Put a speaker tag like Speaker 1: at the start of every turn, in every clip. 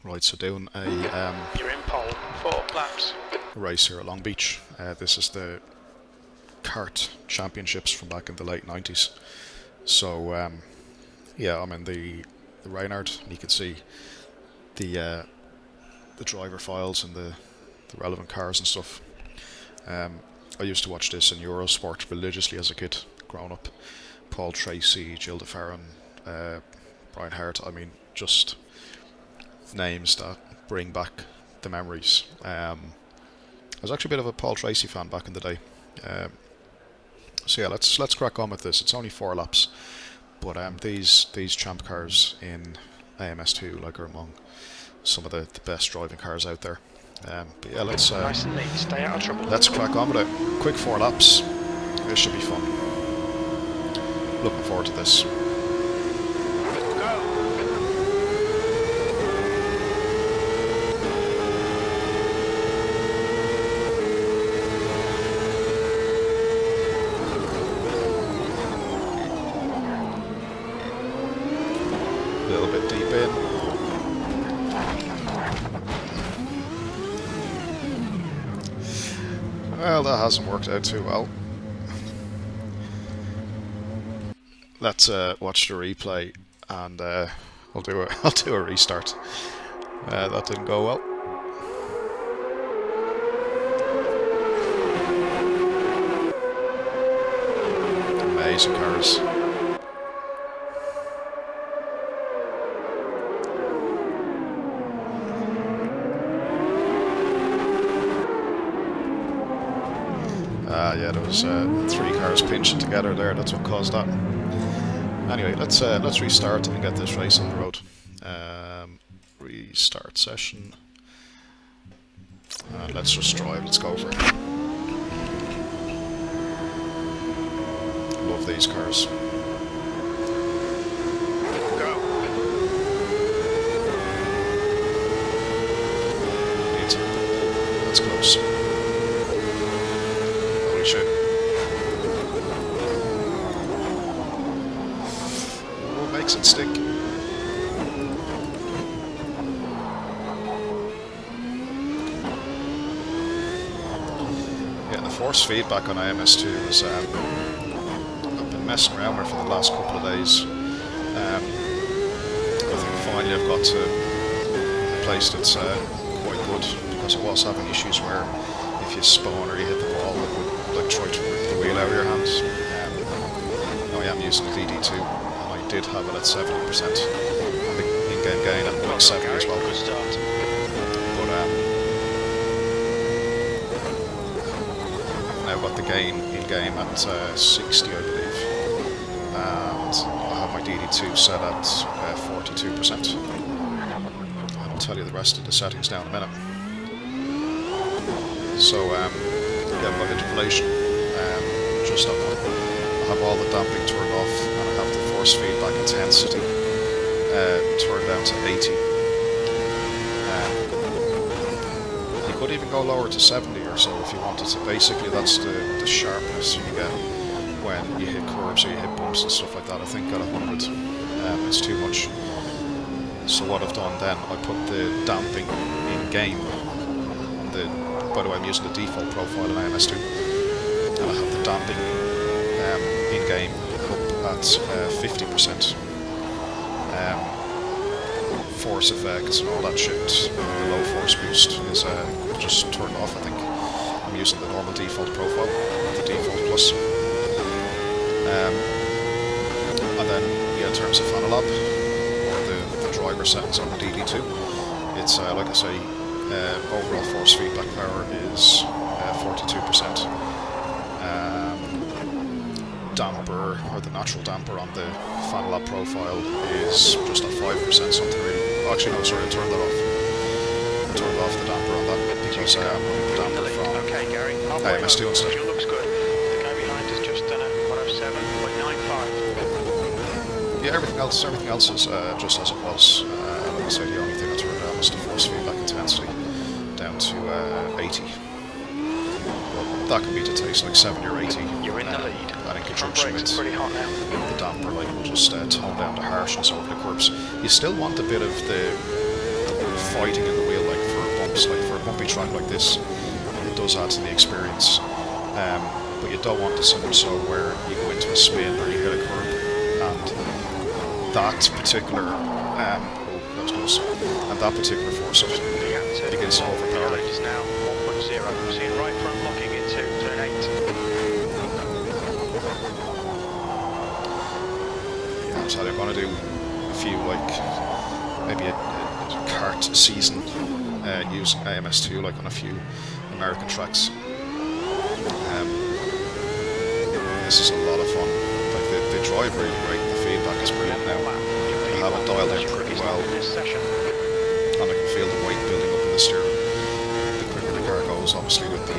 Speaker 1: Right, so doing
Speaker 2: You're in pole, 4 laps.
Speaker 1: race here at Long Beach. This is the kart championships from back in the late 90s. So yeah, I'm in the Reynard, and you can see the driver files and the relevant cars and stuff. I used to watch this in Eurosport religiously as a kid, growing up. Paul Tracy, Gilda Farron, Brian Hart. I mean, just names that bring back the memories. I was actually a bit of a Paul Tracy fan back in the day. So yeah, let's crack on with this. It's only 4 laps, but these champ cars in AMS2 like are among some of the best driving cars out there. But yeah,
Speaker 2: Nice and neat, stay out of trouble.
Speaker 1: let's crack on with it. Quick 4 laps. This should be fun. Looking forward to this. A little bit deep in. Well, that hasn't worked out too well. Let's watch the replay, and I'll do a restart. That didn't go well. Amazing cars. Yeah, there was 3 cars pinching together there. That's what caused that. Anyway, let's restart and get this race on the road. Restart session. And let's just drive. Let's go for it. Love these cars. That's close. Holy shit. Oh, makes it stick. Yeah, the force feedback on IMS2 is I've been messing around with it for the last couple of days. I think finally I've got to a place that's quite good, because I was having issues where if you spawn or you hit the wall, it would like try to rip the wheel out of your hands. Now I am using the DD2, and I did have it at 70%, and the in-game gain at 0.7 as well.
Speaker 2: Good start.
Speaker 1: But I've now got the gain in-game at 60, I believe, and I have my DD2 set at 42%. And I'll tell you the rest of the settings now in a minute. So yeah, my interpolation, just on that. I have all the damping turned off, and I have the force feedback intensity turned down to 80. You could even go lower to 70 or so if you wanted to. Basically, that's the sharpness you get when you hit curves or you hit bumps and stuff like that. I think at 100 it's too much. So what I've done then, I put the damping in game. By the way, I'm using the default profile in IMS2, and I have the damping in game up at 50%. Force effects and all that shit, the low force boost is just turned off. I think I'm using the normal default profile, the default plus. And then yeah, in terms of Fanalab, or the driver settings on the DD2, it's like I say, overall force feedback power is 42%. Damper, or the natural damper on the Fanalab profile, is just at 5%, something really. Oh, actually, no, sorry, I turned that off. I turned off the damper on that because I'm running the damper from
Speaker 2: Okay, Gary.
Speaker 1: AMS2 instead.
Speaker 2: Fuel looks good. The guy behind is just done at 107.95.
Speaker 1: Yeah, everything else is just as it was. Like I say, the only thing I turned down was the force feedback intensity down to 80. But that can be to taste like 70 or 80.
Speaker 2: You're in the lead.
Speaker 1: And in
Speaker 2: Front
Speaker 1: conjunction
Speaker 2: brakes
Speaker 1: with
Speaker 2: are pretty hot now.
Speaker 1: the damper, like, will just tone down the harshness over the curves. You still want a bit of the fighting in the wheel, like for bumps, like for a bumpy track like this. It does add to the experience, but you don't want to so much so where you go into a spin or you hit a curb, and that particular and that particular force begins to overpower.
Speaker 2: It is now 1.0. Seeing right front locking into turn 8.
Speaker 1: Yeah, so I'm going to do a few, like maybe a kart season using AMS2, like on a few American tracks. This is a lot of fun. Like they drive really great. The feedback is brilliant now. I have it dialed in pretty well, and I can feel the weight building up in the steering. The quicker the car goes, obviously with the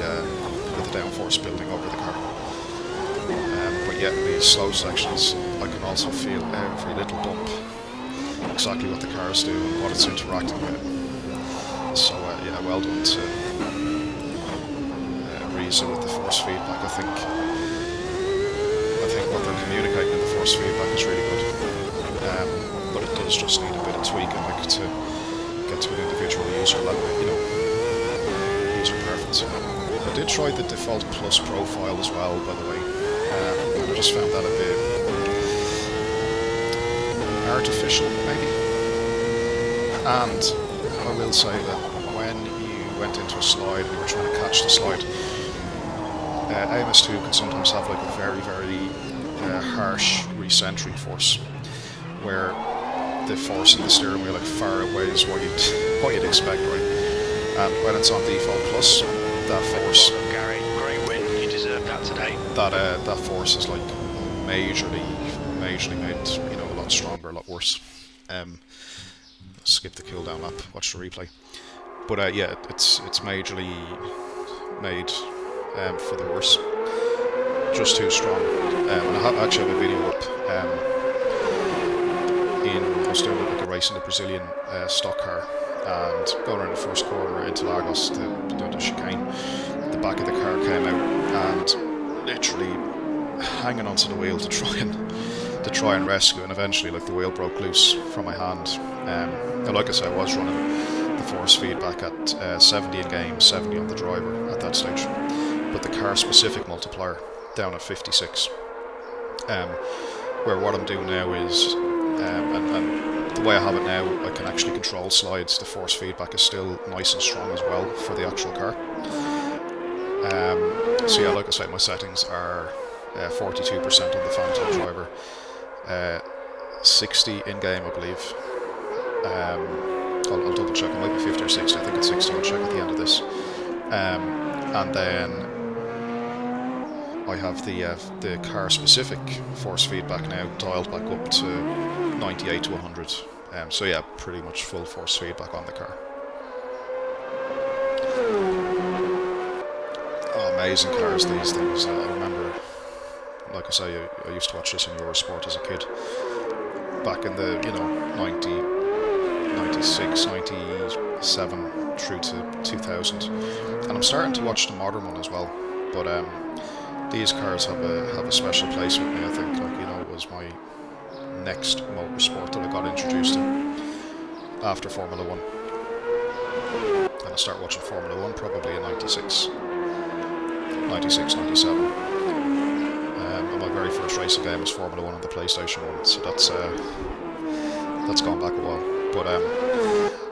Speaker 1: downforce building over the car. But yet these slow sections, I can also feel every little bump, exactly what the cars do and what it's interacting with. So yeah, well done to Reza with the force feedback. I think what they're communicating in the force feedback is really good, but it does just need a bit of tweaking, like to get to an individual user level, user preference. I did try the default plus profile as well, by the way. I just found that a bit artificial, maybe. And I will say that when you went into a slide and you were trying to catch the slide, AMS2 can sometimes have like a very, very harsh recentering force, where the force in the steering wheel like far outweighs what you'd expect, right? And when it's on default plus, that force,
Speaker 2: Gary, great win. You deserve that today.
Speaker 1: That force is like majorly made, a lot stronger, a lot worse. Skip the cool down lap, watch the replay. But yeah, it's majorly made for the worse. Just too strong. And I actually have a video up. I was doing like a race in the Brazilian stock car, and going around the first corner into Lagos, the chicane, the back of the car came out and literally hanging onto the wheel to try and rescue, and eventually like the wheel broke loose from my hand. Now, like I said, I was running the force feedback at 70 in game, 70 on the driver at that stage, but the car specific multiplier down at 56. Where what I'm doing now is, and the way I have it now, I can actually control slides. The force feedback is still nice and strong as well for the actual car. So yeah, like I say, my settings are 42% on the Phantom driver, 60 in game, I believe. I'll double check. It might be 50 or 60. I think it's 60. I'll check at the end of this. And then I have the car specific force feedback now dialed back up to 98 to 100. So yeah, pretty much full force feedback on the car. Oh, amazing cars, these things. I remember, like I say, I used to watch this in Eurosport as a kid. Back in the 90, 96, 97 through to 2000. And I'm starting to watch the modern one as well. But these cars have a special place with me, I think. It was my next motorsport that I got introduced to after Formula 1. And I started watching Formula 1 probably in 96, 97. And my very first racing game was Formula 1 on the PlayStation 1, so that's gone back a while. But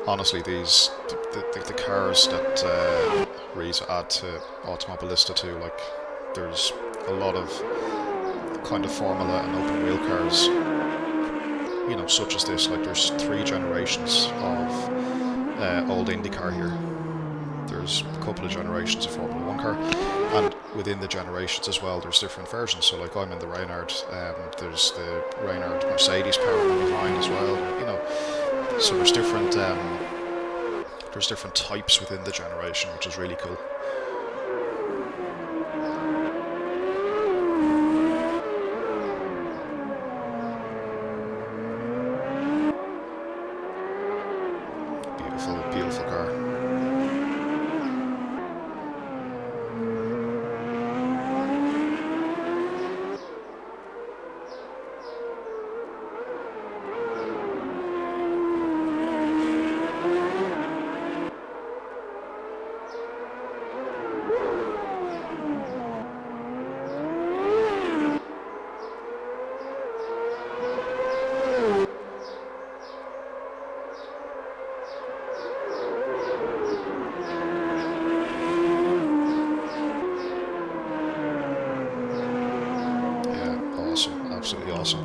Speaker 1: honestly, the cars that Reza add to Automobilista too, like there's a lot of kind of Formula and open wheel cars, such as this. Like there's 3 generations of old IndyCar here. There's a couple of generations of Formula 1 car, and within the generations as well, there's different versions. So like I'm in the Reynard, there's the Reynard Mercedes power behind as well. So there's different types within the generation, which is really cool. Beautiful car. absolutely awesome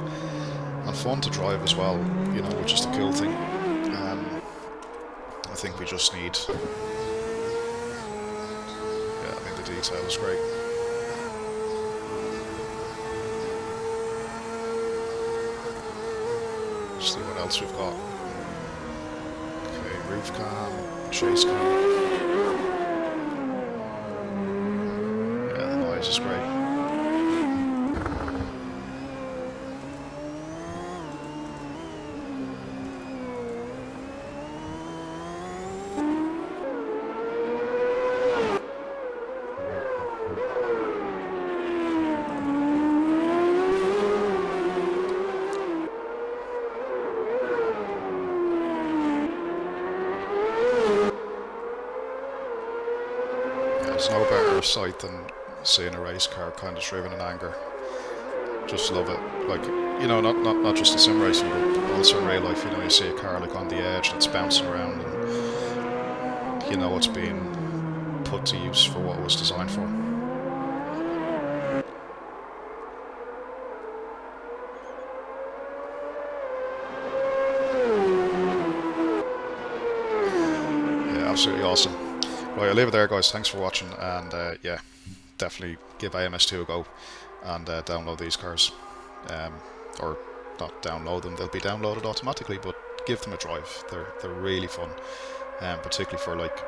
Speaker 1: and fun to drive as well, you know, which is the cool thing. I think we just need, yeah, I think the detail is great. See what else we've got. Okay, roof cam, chase cam. Yeah, the noise is great. There's no better sight than seeing a race car kind of driven in anger. Just love it. Like, you know, not just in sim racing, but also in real life. You know, you see a car like on the edge and it's bouncing around, and you know it's being put to use for what it was designed for. Yeah, absolutely awesome. Right, I'll leave it there, guys. Thanks for watching, and yeah, definitely give AMS2 a go and download these cars. Or not download them, they'll be downloaded automatically, but give them a drive. They're really fun, particularly for, like,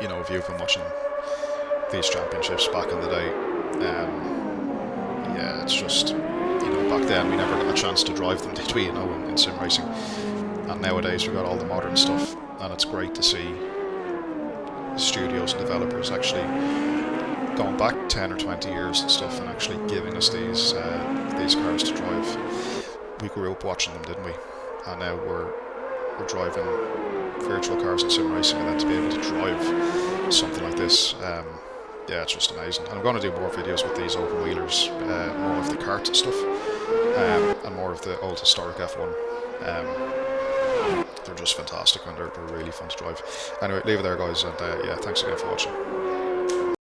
Speaker 1: you know, if you've been watching these championships back in the day. Yeah, it's just, you know, back then we never got a chance to drive them, did we, you know, in sim racing. And nowadays we've got all the modern stuff, and it's great to see studios and developers actually going back 10 or 20 years and stuff and actually giving us these cars to drive. We grew up watching them, didn't we? And now we're driving virtual cars in sim racing, and then to be able to drive something like this, yeah, it's just amazing. And I'm going to do more videos with these open wheelers, more of the kart stuff, and more of the old historic F1. They're just fantastic, and they're really fun to drive. Anyway, leave it there, guys, and yeah, thanks again for watching.